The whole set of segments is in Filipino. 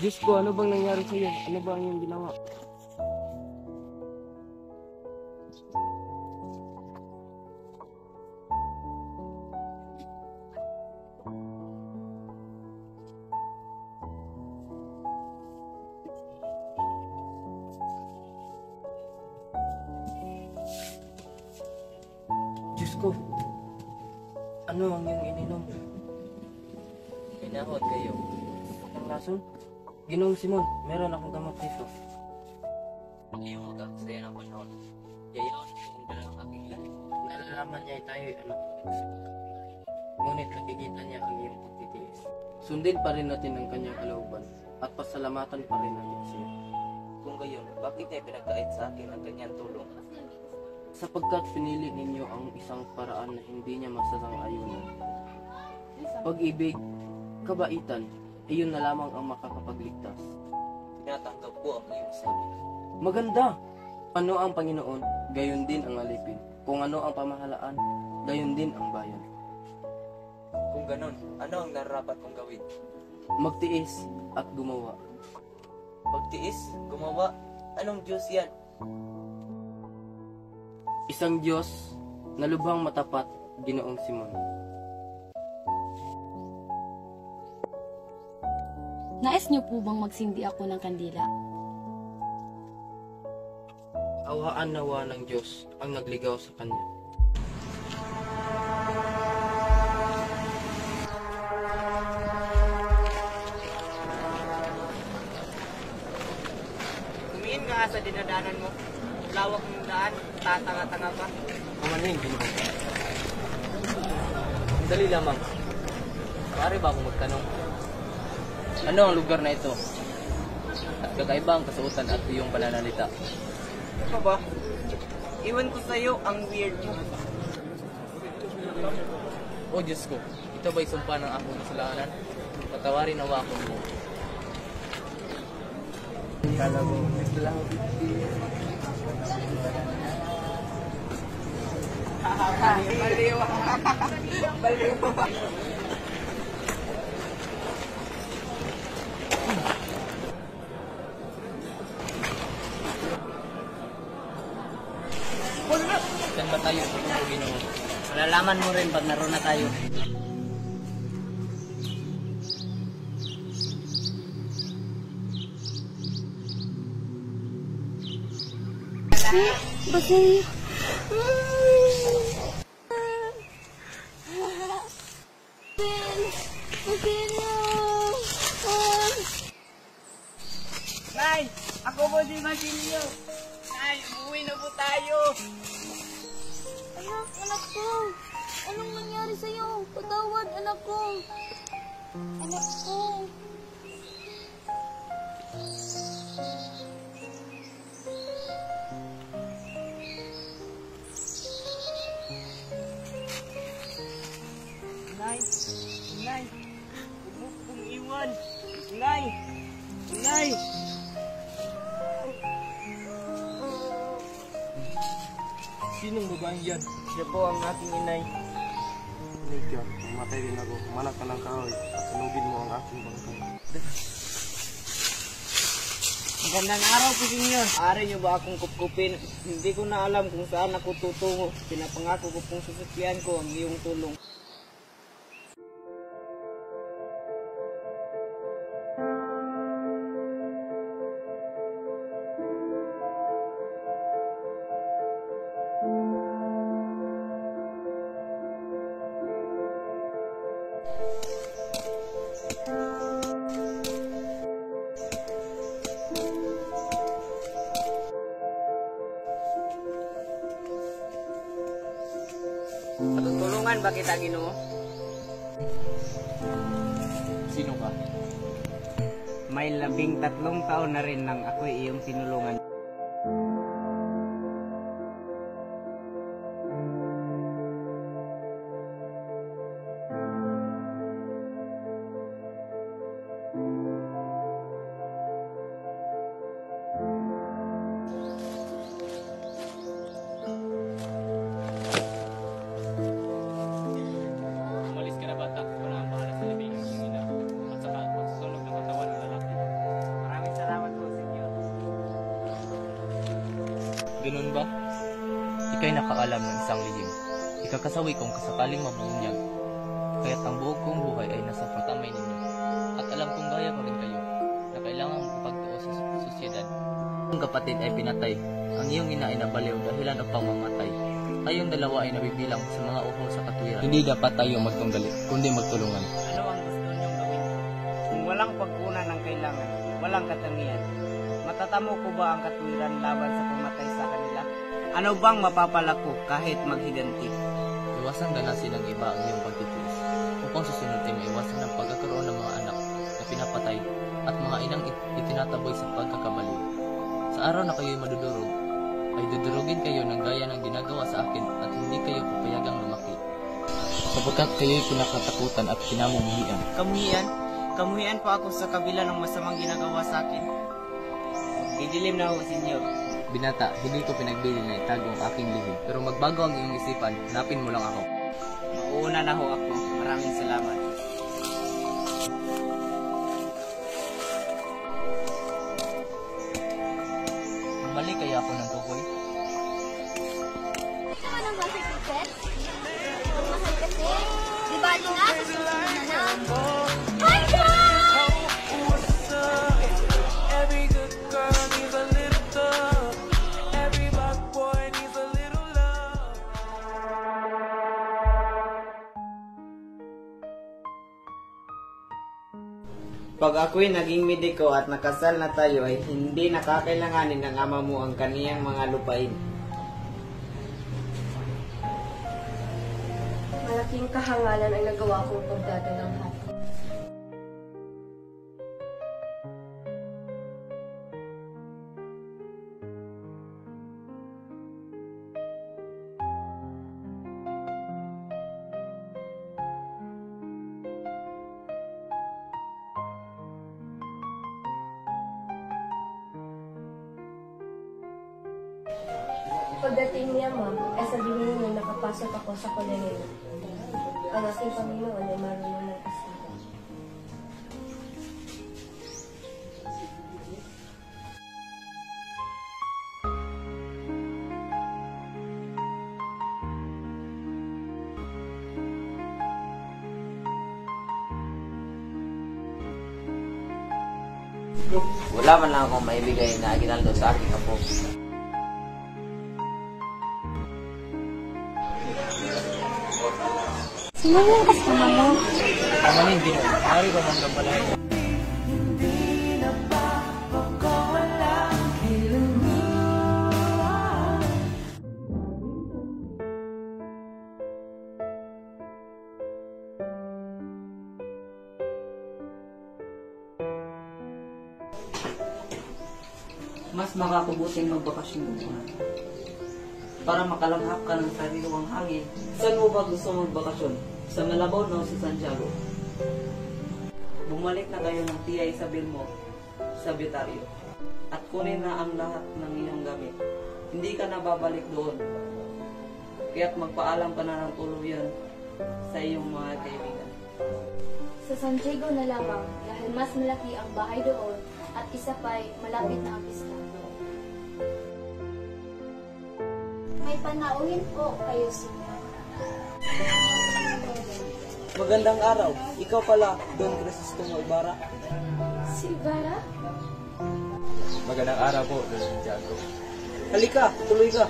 Diyos ko, ano bang nangyari sa'yo? Ano ba ang iyong ginawa? Diyos ko, ano ang iyong ininom? Pinahod kayo. Ang lason? Ginoong Simon, meron akong gamot dito. Ayaw ka sa yan ang panahon. Yayaw kung dalang aking lahi. Nalalaman niya ay tayo ano. Ngunit nakikita niya ang iyong pagtitiis. Sundin pa rin natin ang kanyang kalooban at pasalamatan pa rin natin siya. Kung gayon, bakit niya pinagkait sa akin ang kanyang tulong? Sapagkat pinili ninyo ang isang paraan na hindi niya masasang-ayunan. Pag-ibig, kabaitan, iyon na lamang ang makakapagligtas. Tinatanggap ko ang iyong sabi. Maganda! Ano ang Panginoon, gayon din ang alipin. Kung ano ang pamahalaan, gayon din ang bayan. Kung ganon, ano ang nararapat kong gawin? Magtiis at gumawa. Pagtiis, gumawa, anong Diyos yan? Isang Diyos na lubhang matapat, Ginoong Simon. Nais niyo po bang magsindi ako ng kandila? Awaan nawa ng Diyos ang nagligaw sa Kanya. Tumingin ka sa dinadaanan mo. Lawak ng daan, tatanga-tanga pa. Kumaning, Ginoong. Dali lamang. Pare ba akong magtanong? Ano ang lugar na ito? At kakaiba ang kasuotan at iyong pananalita. Ano ba? Iwan ko sa'yo ang weird mo. O Diyos ko, ito ba'y sumpa ng akong kasalanan? Patawarin nawa ako mo. Kala ko, lang. Baliw. Baliw. Saan ba tayo, Ginoo? Malalaman mo rin pag naroon na tayo. Basay. Nay! Ako po si Basilio! Nay, umuwi na po tayo! Anak ko. Anong nangyari sa'yo? Patawad, anak ko. Anak ko. Nay! Nay! Huwag mo kong iwan! Nay! Nay! Sinong babaeng yan? Siya po ang aking inay. Medyo, mamatay din ako. Manak ka ng kahoy at sunugin mo ang aking bangkay. Magandang araw po, Senyor. Ari niyo ba akong kupkupin? Hindi ko na alam kung saan ako tutungo. Pinapangako ko pong susuklian ko ang iyong tulong. Tutulungan ba kita, Ginoo? Sino ka? May 13 taon na rin nang ako'y iyong tinulungan. Umalis ka na bata. Wala ang bahala sa libing ng ina. At saka pagsusunog ng katawan ng lalaki. Ganun ba? Ika'y nakaalam ng isang lihim. Ikakasawi kong kasakaling mabunyag. Kaya't ang buong kong buhay ay nasa pagtamay ninyo. At alam kong gaya ko rin kayo na kailangang pagtuo sa sosyedad. Ang kapatid ay pinatay. Ang iyong ina ay nabaliw dahilan ng pamamatay. Tayong dalawa ay nabibilang sa mga uho sa katwiran. Hindi dapat tayo magtunggali, kundi magtulungan. Ano ang gusto niyong gawin ko? Kung walang pagkunan ng kailangan, walang katangian, matatamo ko ba ang katwiran laban sa pumatay sa kanila? Ano bang mapapala ko kahit maghiganti? Iwasan ganasin ng iba ang iyong pagtitiis. Upang susunod ay maiwasan ang pagkakaroon ng mga anak na pinapatay at mga inang itinataboy sa pagkakabaliw. Sa araw na kayo'y madudurog, ay dudurugin kayo ng gaya ng ginagawa sa akin at hindi kayo papayagang lumaki. Sapagkat kayo'y pinakatakutan at pinamumuhian. Kamuhian? Kamuhian pa ako sa kabila ng masamang ginagawa sa akin. Didilim na ako, senyor. Binata, hindi ko pinagbili na itago ang aking lihim. Pero magbago ang iyong isipan, hanapin mo lang ako. Mauuna na ho ako. Maraming salamat. Mali kaya ako ng tukoy? Ito naman ang bakit ko, Seth? Ang mahal kasi. Di ba na sa susunod na lang? Hi, Every good girl needs a little love. Every bad boy needs a little love. Pag ako'y naging mediko at nakasal na tayo ay hindi nakakailanganin ng ama mo ang kaniyang mga lupain. Malaking kahangalan ang nagawa kong pagdadalamhan. Pagdating niya, ma'am, ay sabihin niya nakapasok ako sa kolehiyo. Ang aking Panginoon ay marunong ng kasalan. Wala man lang akong maibigay na aginaldo sa aking apo. Sino yung kasama mo? Amanin din, hari ko ng gabalain. Mas makakabuting magbakasyon muna para makalanghap ka ng sariwang hangin. Saan mo ba gusto magbakasyon? Sa Malabon o sa Santiago? Bumalik na kayo ng Tia Isabel mo sa Betaryo at kunin na ang lahat ng iyong gamit. Hindi ka na babalik doon. Kaya't magpaalam ka na ng tuluyan sa iyong mga kaibigan. Sa Santiago na lamang dahil mas malaki ang bahay doon at isa pa'y malapit na ang pista. May panauhin po kayo, Senyor. Magandang araw. Ikaw pala, Don Crisostomo Ibarra. Si Ibarra? Magandang araw po, Don Santiago. Halika, tuloy ka.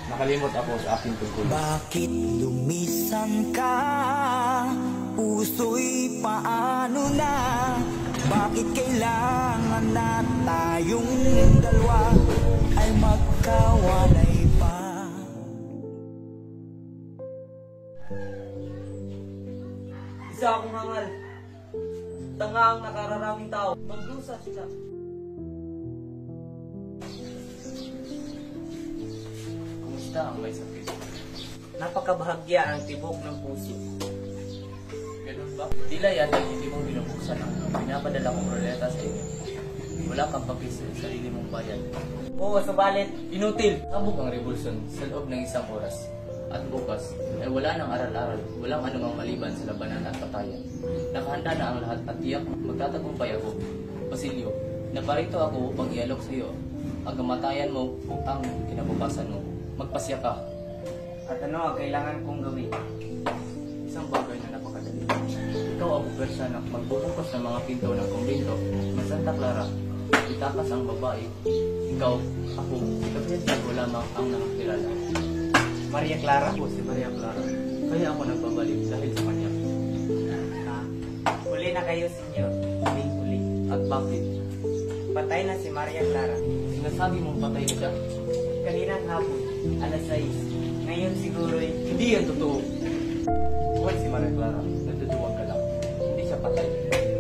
Nakalimot ako sa aking tungkol. Bakit lumisan ka? Puso'y paano na? Bakit kailangan na tayong dalawa ay magkawalay pa? Isa akong hangal. Tanga ang nakararaming tao. Magdusa siya. Kumusta ang may sakit? Napakabahagya ang tibok ng puso. Ganun ba? Tila yata hindi mo binubuksan ang pinapadala kong roleta sa inyo. Wala kang pag-isip sa sarili mong bayan. Oo, subalit, Inutil! Abog ang revolusyon sa loob ng isang oras. At bukas ay wala nang aral-aral, walang anumang maliban sa labanan at patayan. Nakahanda na ang lahat at tiyak magtatagumpay ako. Basilio, Naparito ako upang ialok sa iyo. Ang kamatayan mo ang kinabukasan mo. Magpasya ka. At ano ang kailangan kong gawin? Isang bagay na napakadali. Ikaw ang pwersa na magbubukas ng mga pinto ng kumbento ng Santa Clara. Itakas ang babae. Ikaw, ako, si Gabriel Tiago lamang ang nakakilala. Maria Clara? Ako si Maria Clara. Kaya ako nagbabalik dahil sa kanya. Huli na kayo, senyor. Huli. At bakit? Patay na si Maria Clara. Sinasabi mong patay na siya? Kaninang hapon, alas 6. Ngayon siguro'y Hindi yan totoo. Buhay si Maria Clara. Nagduduwag ka lang. Hindi siya patay.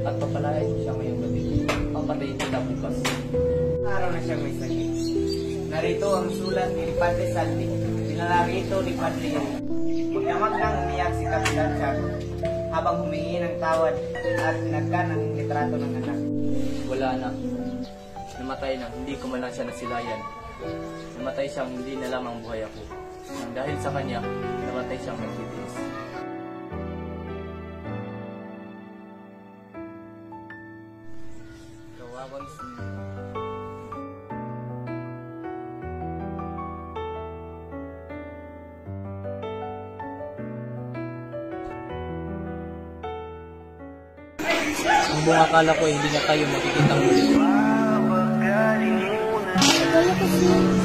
At papalayan mo siya ngayong gabi. Papatayin kita bukas. araw na siyang may sakit. Narito ang sulat ni Padre Salvi. Pinararito ni Padre Yun. Magdamag nang umiyak si Kapitan Tiago habang humingi ng tawad at pinagkan ang litrato ng anak. Wala na. Namatay na. Hindi ko man lang siya nasilayan. Namatay siyang hindi na lamang buhay ako. Nang dahil sa kanya, namatay siyang nagtitiis. Kawawang sinyo. Ang buong akala ko hindi na tayo makikita muli. Akala ko siya.